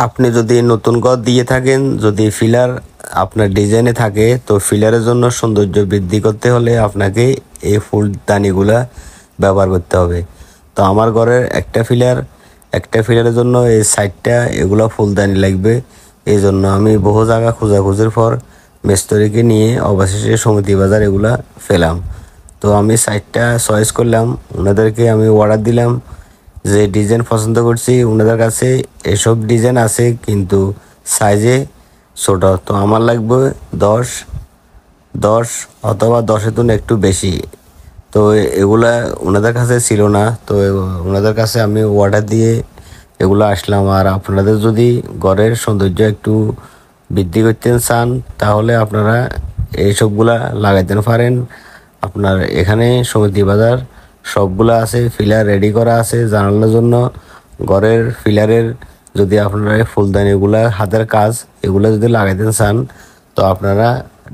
আপনি যদি নতুন ঘর দিয়ে থাকেন, যদি ফিলার আপনার ডিজাইনে থাকে, তো ফিলারের জন্য সৌন্দর্য বৃদ্ধি করতে হলে আপনাকে এই ফুলদানিগুলা ব্যবহার করতে হবে। তো আমার ঘরের একটা ফিলারের জন্য এই সাইডটা এগুলা ফুলদানি লাগবে। এই জন্য আমি বহু জায়গা খোঁজাখুঁজির পর মিস্ত্রিকে নিয়ে অবশেষে সমিতি বাজার এগুলা ফেলাম। তো আমি সাইডটা চয়েস করলাম, ওনাদেরকে আমি অর্ডার দিলাম। যে ডিজাইন পছন্দ করছি ওনাদের কাছে এসব ডিজাইন আছে, কিন্তু সাইজে ছোট। তো আমার লাগবে 10 অথবা 10-এর তুন একটু বেশি। তো এগুলা ওনাদের কাছে ছিল না, তো ওনাদের কাছে আমি অর্ডার দিয়ে এগুলো আসলাম। আর আপনাদের যদি ঘরের সৌন্দর্য একটু বৃদ্ধি করতে চান, তাহলে আপনারা এইসবগুলা লাগাইতে পারেন। আপনার এখানে সমিতি বাজার সবগুলো আছে, ফিলার রেডি করা আছে জানালার জন্য। ঘরের ফিলারের যদি আপনারা ফুলদানিগুলা হাতের কাজ এগুলো যদি লাগাইতে চান, তো আপনারা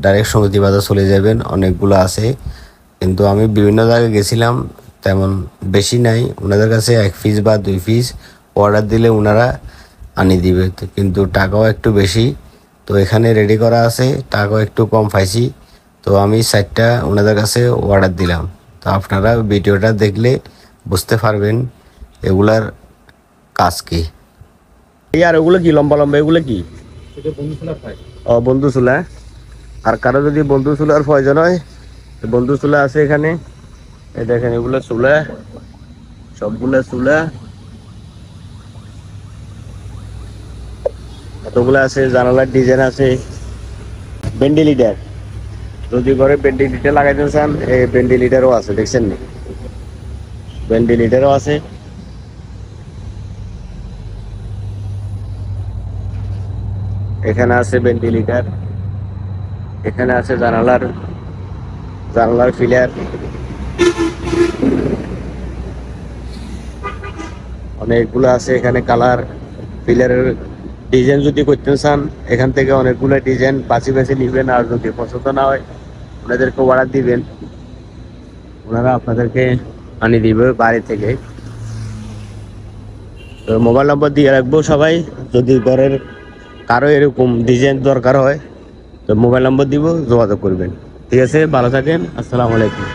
ডাইরেক্ট সমিতি বাজার চলে যাবেন, অনেকগুলো আছে। কিন্তু আমি বিভিন্ন জায়গায় গেছিলাম, তেমন বেশি নাই। ওনাদের কাছে 1 পিস বা 2 পিস অর্ডার দিলে ওনারা আনি দিবে, কিন্তু টাকাও একটু বেশি। তো এখানে রেডি করা আছে, টাকাও একটু কম পাইছি। তো আমি 4টা ওনাদের কাছে অর্ডার দিলাম। তো আপনারা ভিডিওটা দেখলে বুঝতে পারবেন এগুলার কাজ কি। আর ওগুলো কি লম্বা লম্বা, এগুলো কি? ও বন্ধু চুলা। আর কারো যদি বন্ধু চুলার প্রয়োজন হয়, বন্ধু চুলা আছে এখানে। এই দেখেন এগুলো চুলা, সবগুলা চুলা এতগুলো আছে। জানালার ডিজাইন আছে, ভেন্টিলেটর যদি ঘরে ভেন্টিলেটর লাগাইতে চান, এই ভেন্টিলেটরও আছে, দেখছেন নি? ভেন্টিলেটরও আছে। এখানে আছে ভেন্টিলেটর, এখানে আছে জানালার ফিলার, অনেকগুলো আছে এখানে। কালার ফিলারের ডিজাইন যদি করতে চান, এখান থেকে অনেকগুলো ডিজাইন বাছি বাছি নেবেন। আর যদি পছন্দ না হয় ওনাদেরকে অর্ডার দিবেন, ওনারা আপনাদেরকে আনি দিবে বাড়ি থেকে। তো মোবাইল নম্বর দিয়ে রাখবো সবাই, যদি ঘরের কারো এরকম ডিজাইন দরকার হয় তো মোবাইল নম্বর দিব, যোগাযোগ করবেন। ঠিক আছে, ভালো থাকেন, আসসালামু আলাইকুম।